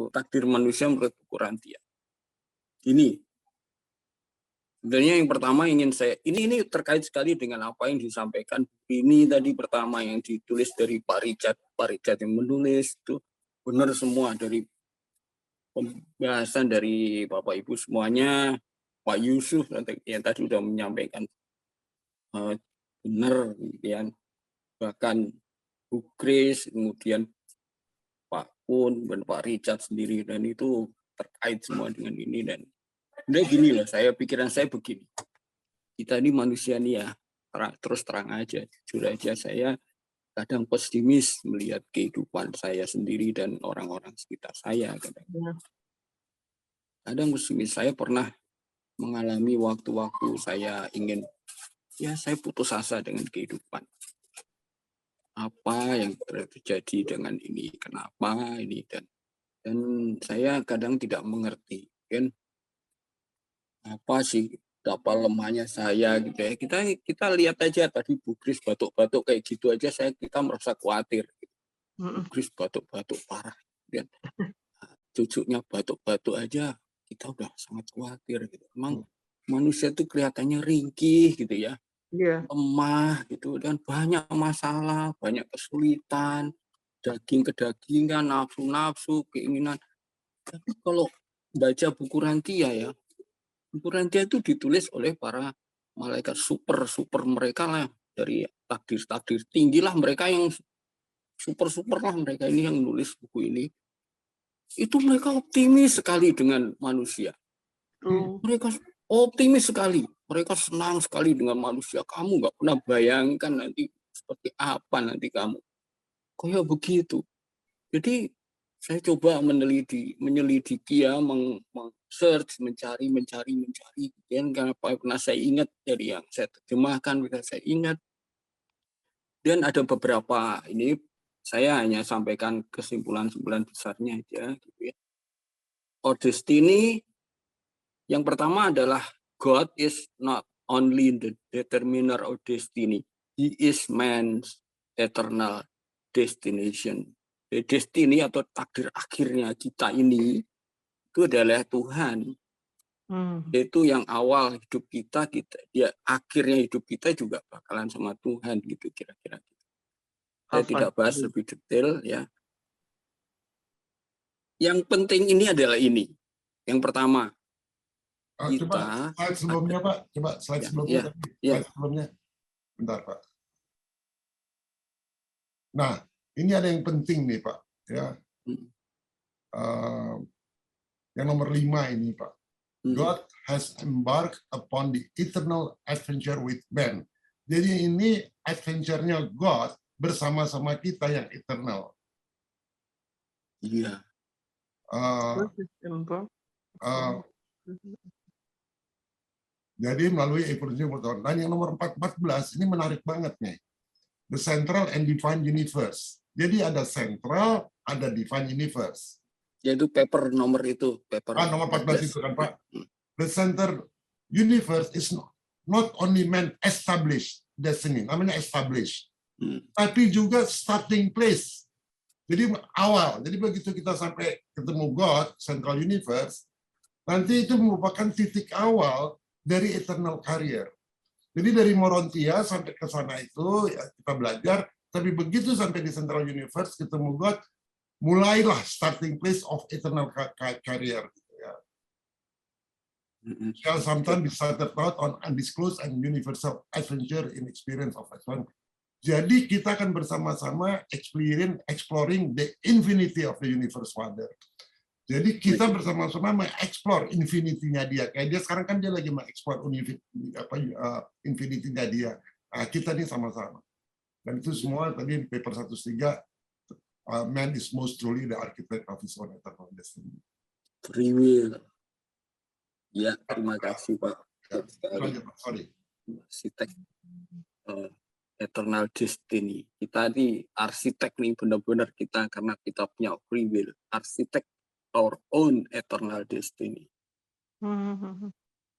takdir manusia menurut buku Rantia. Ini sebenarnya yang pertama ingin saya ini terkait sekali dengan apa yang disampaikan ini tadi pertama yang ditulis dari Pak Richard yang menulis itu benar semua dari pembahasan dari Bapak Ibu semuanya, Pak Yusuf yang tadi sudah menyampaikan benar, kemudian bahkan Bu Grace, kemudian Pak Kun dan Pak Richard sendiri, dan itu terkait semua dengan ini. Dan udah gini loh, pikiran saya begini, kita ini manusia nih ya, terus terang aja, jujur aja, saya kadang pesimis melihat kehidupan saya sendiri dan orang-orang sekitar saya. Kadang pesimis. Saya pernah mengalami waktu-waktu saya ingin, ya saya putus asa dengan kehidupan. Apa yang terjadi dengan ini, kenapa ini, dan saya kadang tidak mengerti kan apa sih apa lemahnya saya gitu ya. Kita lihat aja tadi Bu Kris batuk-batuk kayak gitu aja kita merasa khawatir gitu. Bu Kris batuk-batuk parah dan cucunya batuk-batuk aja kita udah sangat khawatir gitu. Emang manusia itu kelihatannya ringkih gitu ya. Lemah gitu dan banyak masalah, banyak kesulitan, kedagingan, nafsu, keinginan. Tapi kalau baca buku Rantia ya, buku Rantia itu ditulis oleh para malaikat super mereka lah, dari takdir tinggi lah, mereka yang super lah, mereka ini yang nulis buku ini. Itu mereka optimis sekali dengan manusia. Mereka optimis sekali. Mereka senang sekali dengan manusia. Kamu nggak pernah bayangkan nanti seperti apa nanti kamu. Kayak begitu. Jadi saya coba menyelidiki ya, search, mencari. Dan karena saya ingat dari yang saya terjemahkan, saya ingat. Dan ada beberapa ini saya hanya sampaikan kesimpulan besarnya aja. Gitu ya. Our destiny yang pertama adalah God is not only the determiner of destiny, He is man's eternal destination. Destiny atau takdir akhirnya kita ini itu adalah Tuhan. Itu yang awal hidup kita dia akhirnya hidup kita juga bakalan sama Tuhan gitu kira-kira. Saya tidak bahas lebih detail ya. Yang penting ini adalah ini. Yang pertama, coba slide sebelumnya Pak, slide sebelumnya. Slide sebelumnya, bentar Pak. Nah, ini ada yang penting nih Pak, ya. Yang nomor 5 ini Pak. God has embarked upon the eternal adventure with man. Jadi ini adventure-nya God bersama-sama kita yang eternal. Iya. Jadi melalui evolusi pengetahuan. Dan yang nomor 14 ini menarik banget nih. The central and divine universe. Jadi ada central, ada divine universe. Yaitu paper nomor itu. Nomor 14 itu kan Pak. The center universe is not only man established destiny, namanya established. Tapi juga starting place. Jadi awal. Jadi begitu kita sampai ketemu God, central universe, nanti itu merupakan titik awal dari eternal career. Jadi dari Morontia sampai ke sana itu ya, kita belajar, tapi begitu sampai di central universe ketemu God, mulailah starting place of eternal career. Ya. Shall sometimes be started out on undisclosed and universal adventure in experience of adventure. Jadi kita akan bersama-sama exploring the infinity of the universe Father. Jadi kita bersama-sama mengeksplor infinity-nya dia. Kayak dia sekarang kan dia lagi mengeksplor infinity-nya dia. Nah, kita nih sama-sama. Dan itu semua tadi di paper 103, man is most truly the architect of his own eternal destiny. Free will. Ya, terima kasih Pak. Sorry. Arsitek eternal destiny. Kita ini arsitek nih benar-benar kita karena kita punya free will. Arsitek our own eternal destiny.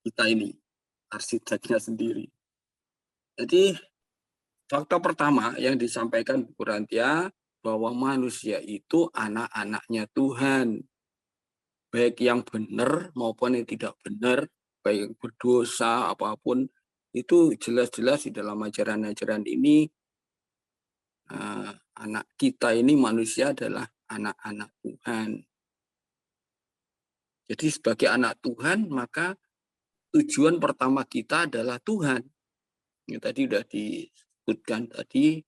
Kita ini arsiteknya sendiri. Jadi fakta pertama yang disampaikan buku Rantia bahwa manusia itu anak-anaknya Tuhan. baik yang benar maupun yang tidak benar, baik yang berdosa apapun, itu jelas-jelas di dalam ajaran-ajaran ini anak kita ini manusia adalah anak-anak Tuhan. Jadi sebagai anak Tuhan, maka tujuan pertama kita adalah Tuhan. Ini tadi sudah disebutkan tadi,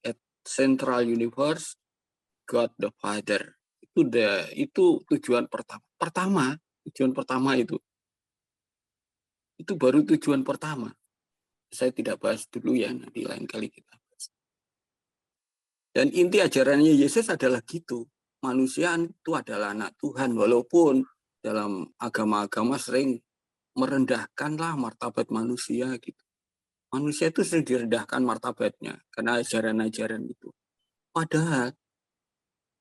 at Central Universe, God the Father. Itu tujuan pertama. Tujuan pertama itu. Itu baru tujuan pertama. Saya tidak bahas dulu ya, nanti lain kali kita bahas. Dan inti ajarannya Yesus adalah gitu. Manusia itu adalah anak Tuhan, walaupun dalam agama-agama sering merendahkanlah martabat manusia gitu. Manusia itu sering direndahkan martabatnya karena ajaran-ajaran itu. Padahal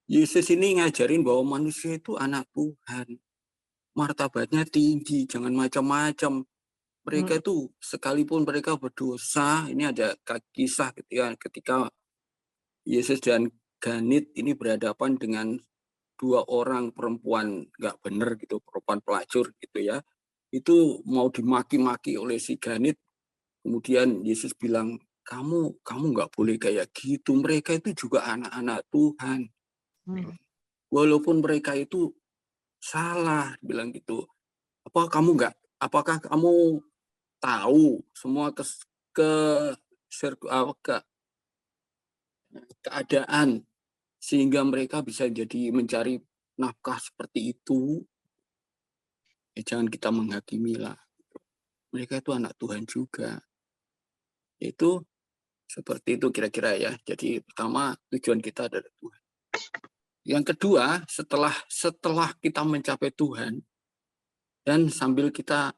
Yesus ini ngajarin bahwa manusia itu anak Tuhan. Martabatnya tinggi, jangan macam-macam. Mereka itu sekalipun mereka berdosa, ini ada kisah ketika Yesus dan Ganit ini berhadapan dengan dua orang perempuan nggak benar gitu, perempuan pelacur gitu ya. Itu mau dimaki-maki oleh si Ganit. Kemudian Yesus bilang, kamu nggak boleh kayak gitu. Mereka itu juga anak-anak Tuhan. Walaupun mereka itu salah, bilang gitu. Apakah kamu tahu semua keadaan sehingga mereka bisa jadi mencari nafkah seperti itu? Jangan kita menghakimilah. Mereka itu anak Tuhan juga. Itu seperti itu kira-kira ya. Jadi pertama tujuan kita adalah Tuhan. Yang kedua, setelah kita mencapai Tuhan dan sambil kita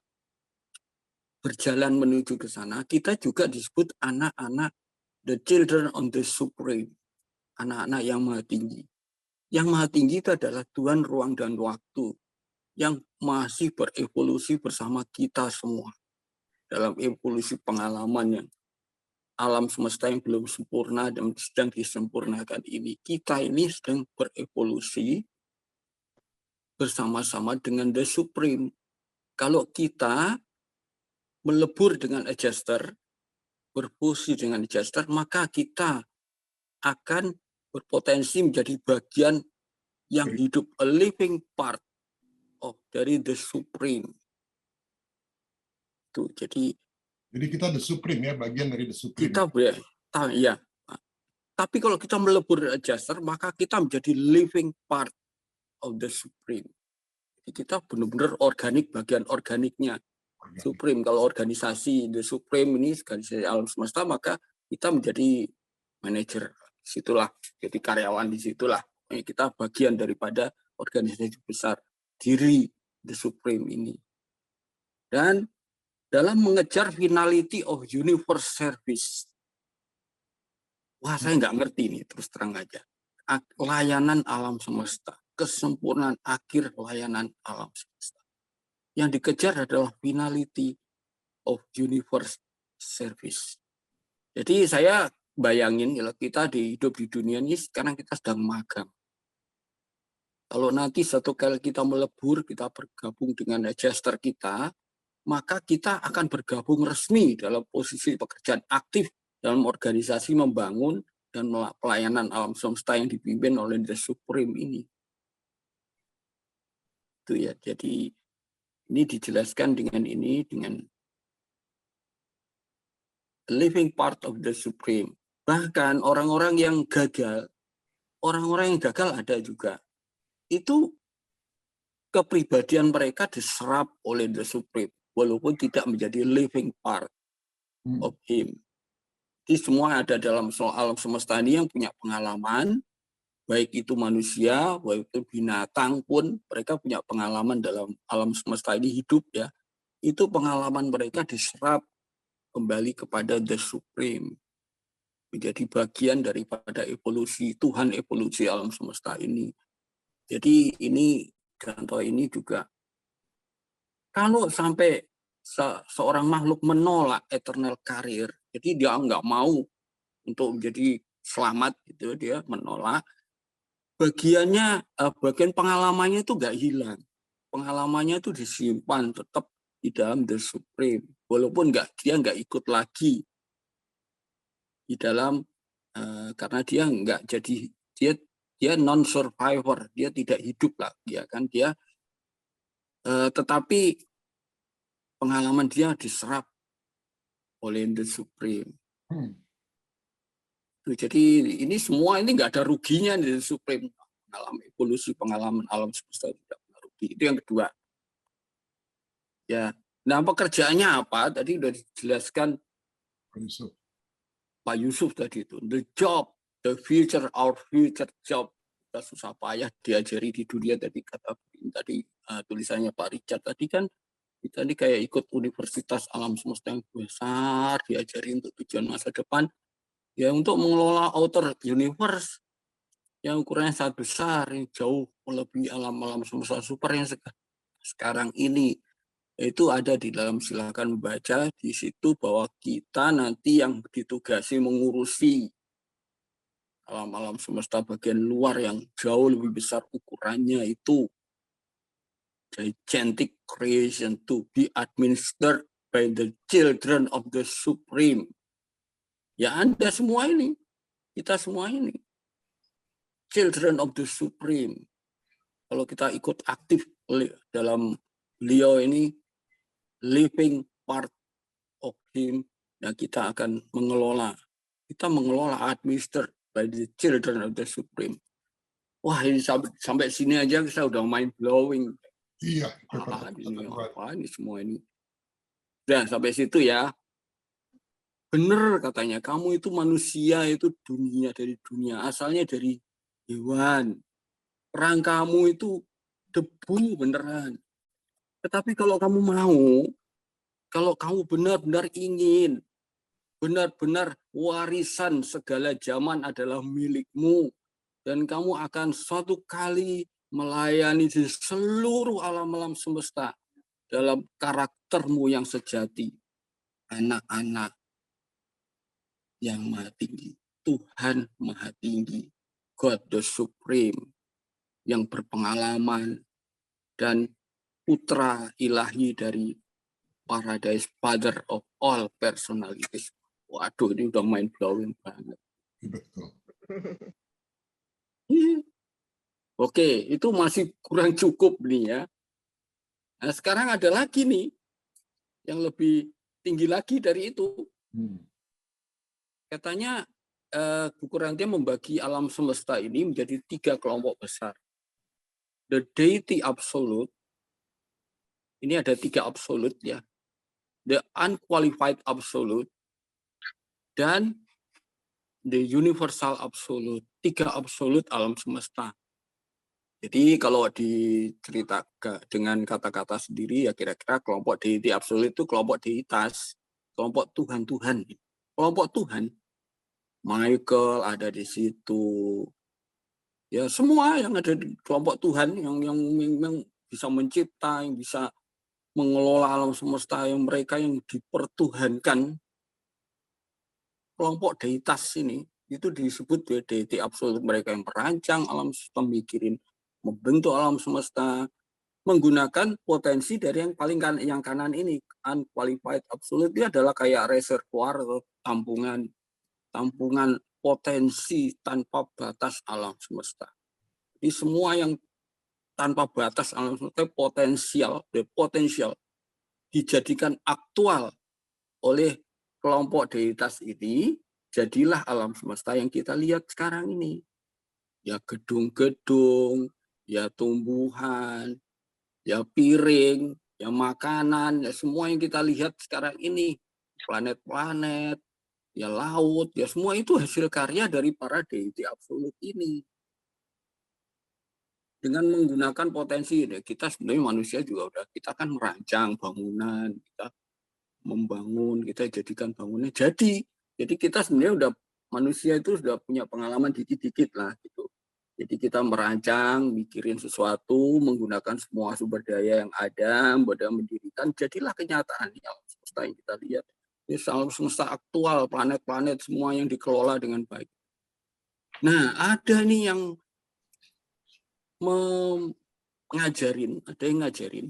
berjalan menuju ke sana, kita juga disebut anak-anak, the children on the supreme, anak-anak yang maha tinggi. Yang maha tinggi itu adalah Tuhan ruang dan waktu yang masih berevolusi bersama kita semua dalam evolusi pengalaman yang alam semesta yang belum sempurna dan sedang disempurnakan ini. Kita ini sedang berevolusi bersama-sama dengan The Supreme. Kalau kita melebur dengan adjuster, berfungsi dengan adjuster, maka kita akan berpotensi menjadi bagian yang hidup, a living part dari The Supreme. Tuh, jadi kita The Supreme ya, bagian dari The Supreme. Ya. Tapi kalau kita melebur adjuster, maka kita menjadi living part of The Supreme. Jadi kita benar-benar organik, bagian organiknya Supreme. Kalau organisasi The Supreme ini organisasi alam semesta, maka kita menjadi manajer situlah, jadi karyawan di situlah. Kita bagian daripada organisasi besar diri The Supreme ini. Dan dalam mengejar finality of universe service, wah saya nggak ngerti nih, terus terang aja. Layanan alam semesta, kesempurnaan akhir layanan alam semesta. Yang dikejar adalah finality of universe service. Jadi saya bayangin kita hidup di dunia ini sekarang kita sedang magang. Kalau nanti satu kali kita melebur, kita bergabung dengan adjuster kita, maka kita akan bergabung resmi dalam posisi pekerjaan aktif dalam organisasi membangun dan pelayanan alam semesta yang dipimpin oleh The Supreme ini. Itu ya. Jadi ini dijelaskan dengan living part of the Supreme. Bahkan orang-orang yang gagal ada juga. Itu kepribadian mereka diserap oleh The Supreme, walaupun tidak menjadi living part of him. Jadi semua ada dalam soal semesta ini yang punya pengalaman, baik itu manusia, baik itu binatang pun, mereka punya pengalaman dalam alam semesta ini hidup ya. Itu pengalaman mereka diserap kembali kepada The Supreme. Menjadi bagian daripada evolusi, Tuhan evolusi alam semesta ini. Jadi ini contoh ini juga, kalau sampai seorang makhluk menolak eternal career, jadi dia nggak mau untuk menjadi selamat, gitu, dia menolak, bagian pengalamannya itu nggak hilang. pengalamannya itu disimpan tetap di dalam The Supreme, walaupun dia nggak ikut lagi di dalam karena dia nggak jadi dia non survivor, dia tidak hidup lah, ya kan, dia tetapi pengalaman dia diserap oleh The Supreme. Jadi ini semua ini nggak ada ruginya di The Supreme, pengalaman alam semesta tidak pernah rugi. Itu yang kedua. Ya, nah pekerjaannya apa? Tadi sudah dijelaskan Pak Yusuf tadi itu. The job, the future, our future job. Kita susah payah diajari di dunia tadi kata tadi tulisannya Pak Richard tadi kan, kita ini kayak ikut universitas alam semesta yang besar, diajari untuk tujuan masa depan, ya untuk mengelola outer universe yang ukurannya sangat besar, yang jauh melebihi alam-alam semesta super yang sekarang ini. Itu ada di dalam, silakan baca di situ bahwa kita nanti yang ditugasi mengurusi alam-alam semesta bagian luar yang jauh lebih besar ukurannya, itu gigantic creation to be administered by the children of the Supreme. Ya Anda semua ini, kita semua ini children of the Supreme. Kalau kita ikut aktif dalam beliau ini, living part of him, dan kita akan mengelola, administer by the children of the Supreme. Wah, ini sampai sini aja kita udah mind blowing. Iya. Ini semua ini. Dan sampai situ ya. Bener katanya, kamu itu manusia, itu dari dunia, asalnya dari hewan. Perang kamu itu debu beneran. Tetapi kalau kamu mau, kalau kamu benar-benar ingin, benar-benar warisan segala zaman adalah milikmu, dan kamu akan suatu kali melayani di seluruh alam-alam semesta dalam karaktermu yang sejati. Anak-anak yang maha tinggi, Tuhan maha tinggi, God the Supreme, yang berpengalaman, dan putra ilahi dari Paradise, Father of all personalities. Waduh, ini udah mind blowing banget. Betul. Oke, itu masih kurang cukup nih ya. Nah, sekarang ada lagi nih yang lebih tinggi lagi dari itu. Katanya buku Rantia membagi alam semesta ini menjadi 3 kelompok besar. The Deity Absolute, ini ada 3 absolute ya. The Unqualified Absolute, dan the Universal Absolute. 3 absolute alam semesta. Jadi kalau diceritakan dengan kata-kata sendiri ya kira-kira kelompok Deity Absolute itu kelompok deitas, kelompok Tuhan-Tuhan. Kelompok Tuhan, Michael ada di situ. Ya semua yang ada di kelompok Tuhan yang bisa mencipta, yang bisa mengelola alam semesta, yang mereka yang dipertuhankan. Kelompok deitas ini itu disebut deity absolute, mereka yang merancang alam semesta, mikirin membentuk alam semesta, menggunakan potensi dari yang paling yang kanan ini. Unqualified absolute itu adalah kayak reservoir atau tampungan potensi tanpa batas alam semesta. Jadi semua yang tanpa batas alam semesta potensial dijadikan aktual oleh kelompok deitas ini, jadilah alam semesta yang kita lihat sekarang ini. Ya gedung-gedung, ya tumbuhan, ya piring, ya makanan, ya semua yang kita lihat sekarang ini, planet-planet, ya laut, ya semua itu hasil karya dari para deity absolut ini. Dengan menggunakan potensi, ya kita sebenarnya manusia juga udah, kita kan merancang bangunan, kita membangun, kita jadikan bangunnya jadi kita sebenarnya udah, manusia itu sudah punya pengalaman dikit-dikit lah gitu. Jadi kita merancang, mikirin sesuatu, menggunakan semua sumber daya yang ada, mendirikan, jadilah kenyataan di alam semesta yang kita lihat. Ini alam semesta aktual, planet-planet semua yang dikelola dengan baik. Nah, ada nih yang ada yang ngajarin.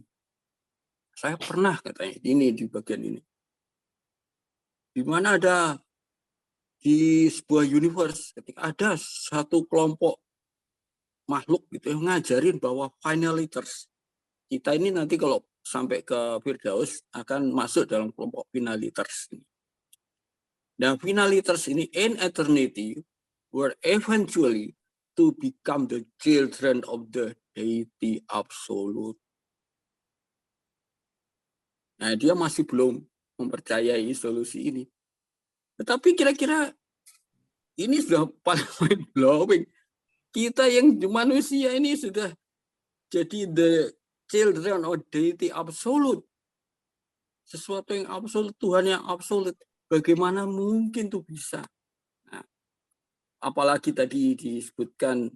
Saya pernah katanya ini di bagian ini. Di mana ada di sebuah universe ketika ada satu kelompok makhluk gitu yang ngajarin bahwa finaliters kita ini nanti kalau sampai ke Firdaus akan masuk dalam kelompok finaliters ini. Nah, finaliters ini in eternity were eventually to become the children of the deity absolute. Nah, dia masih belum mempercayai solusi ini. Tetapi kira-kira ini sudah paling mind blowing. Kita yang manusia ini sudah jadi the children of deity absolute. Sesuatu yang absolut, Tuhan yang absolut. Bagaimana mungkin tuh bisa? Nah, apalagi tadi disebutkan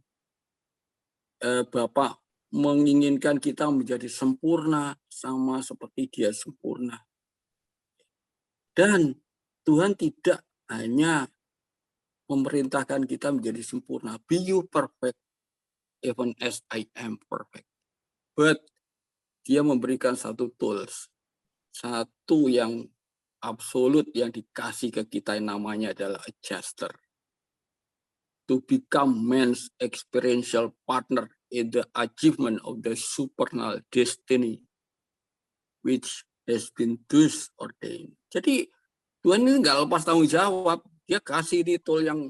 Bapak menginginkan kita menjadi sempurna sama seperti Dia sempurna. Dan Tuhan tidak hanya memerintahkan kita menjadi sempurna. Be you perfect, even as I am perfect. But Dia memberikan satu tools, satu yang absolut yang dikasih ke kita yang namanya adalah adjuster. To become man's experiential partner in the achievement of the supernal destiny which has been thus ordained. Jadi Tuhan ini nggak lepas tanggung jawab. Dia kasih ini tool yang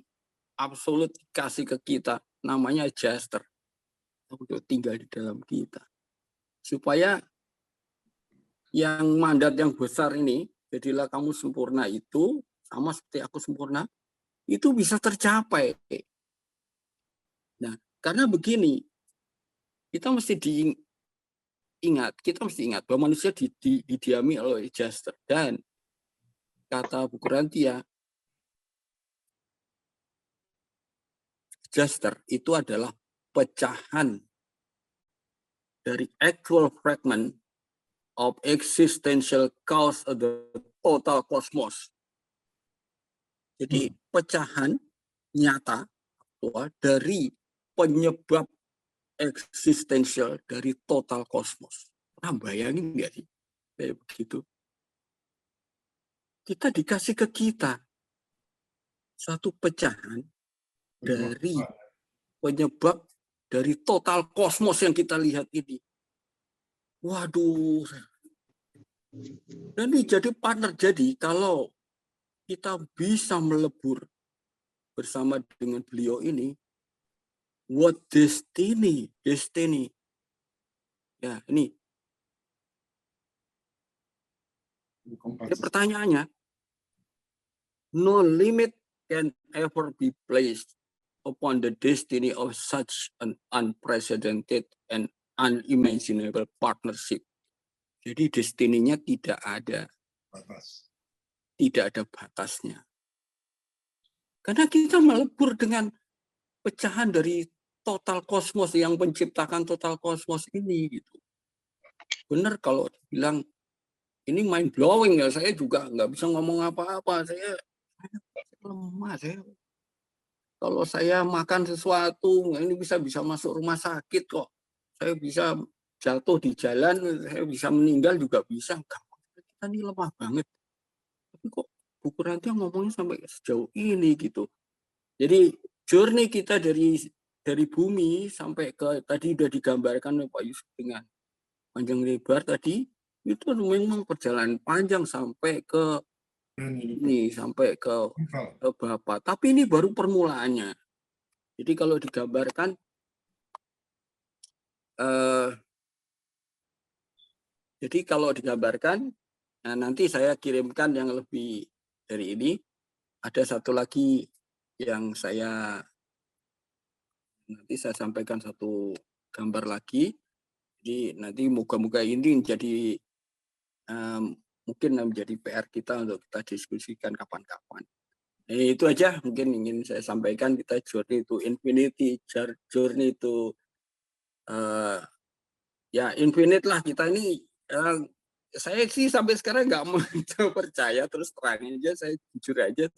absolut kasih ke kita. Namanya adjuster. Untuk tinggal di dalam kita. Supaya yang mandat yang besar ini, jadilah kamu sempurna itu, sama seperti aku sempurna, itu bisa tercapai. Nah, karena begini, kita mesti ingat bahwa manusia didiami oleh adjuster. Dan kata buku Rantia, adjuster itu adalah pecahan dari actual fragment of existential cause of the total cosmos. Jadi pecahan nyata dari penyebab eksistensial dari total kosmos. Pernah bayangin nggak sih kayak begitu? Kita dikasih ke kita satu pecahan dari penyebab dari total kosmos yang kita lihat ini. Waduh. Dan ini jadi partner. Jadi kalau kita bisa melebur bersama dengan beliau ini, what destiny. Ya, ini. Jadi pertanyaannya, no limit can ever be placed upon the destiny of such an unprecedented and unimaginable partnership. Jadi destininya tidak ada batas. Tidak ada batasnya. Karena kita melebur dengan pecahan dari total kosmos yang menciptakan total kosmos ini gitu. Benar kalau dibilang ini mind blowing ya, saya juga nggak bisa ngomong apa-apa. Saya lemah. Kalau saya makan sesuatu ini bisa masuk rumah sakit kok. Saya bisa jatuh di jalan, saya bisa meninggal juga bisa. Kita ini lemah banget. Tapi kok buku Rantia ngomongnya sampai sejauh ini gitu. Jadi journey kita dari bumi sampai ke tadi udah digambarkan oleh Pak Yusuf dengan panjang lebar tadi, itu memang perjalanan panjang sampai ke ini, sampai ke Bapak. Tapi ini baru permulaannya. Jadi kalau digambarkan nah nanti saya kirimkan yang lebih dari ini. Ada satu lagi yang nanti saya sampaikan satu gambar lagi. Jadi nanti moga-moga ini jadi mungkin menjadi PR kita untuk kita diskusikan kapan-kapan. Itu aja mungkin ingin saya sampaikan. Kita journey to infinity, journey to ya infinite lah kita ini. Saya sih sampai sekarang nggak mau percaya, terus terang aja, saya jujur aja,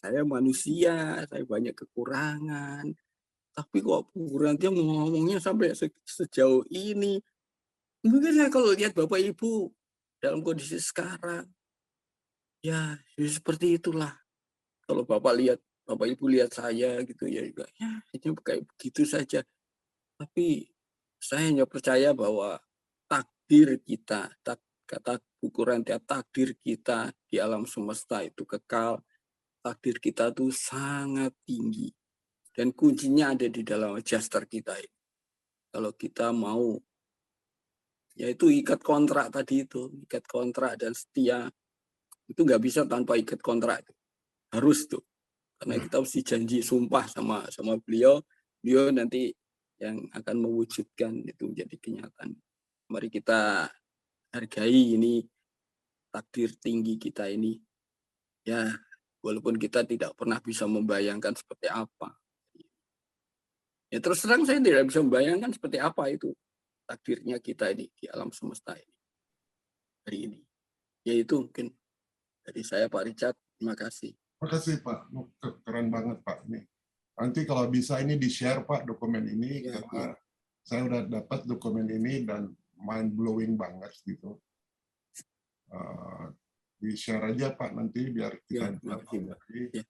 saya manusia, saya banyak kekurangan. Tapi kok Bu Rantia ngomongnya sampai sejauh ini. Mungkin saya kalau lihat Bapak Ibu dalam kondisi sekarang, ya seperti itulah. Kalau Bapak Ibu lihat saya gitu ya juga, ya itu kayak begitu saja. Tapi saya hanya percaya bahwa takdir kita, kata buku Rantia, takdir kita di alam semesta itu kekal, takdir kita tuh sangat tinggi. Dan kuncinya ada di dalam adjuster kita ini. Kalau kita mau, yaitu ikat kontrak tadi itu, ikat kontrak dan setia, itu nggak bisa tanpa ikat kontrak. Harus tuh. Karena kita mesti janji sumpah sama beliau nanti yang akan mewujudkan itu menjadi kenyataan. Mari kita hargai ini takdir tinggi kita ini. Ya, walaupun kita tidak pernah bisa membayangkan seperti apa. Ya terus terang saya tidak bisa membayangkan seperti apa itu takdirnya kita ini di alam semesta ini hari ini. Yaitu mungkin dari saya Pak Richard, terima kasih. Terima kasih Pak, keren banget Pak ini. Nanti kalau bisa ini di-share Pak dokumen ini, Ya, karena ya. saya udah dapat dokumen ini dan mind blowing banget gitu. Di-share aja Pak nanti biar kita Ya, terima kasih, Pak. Ya.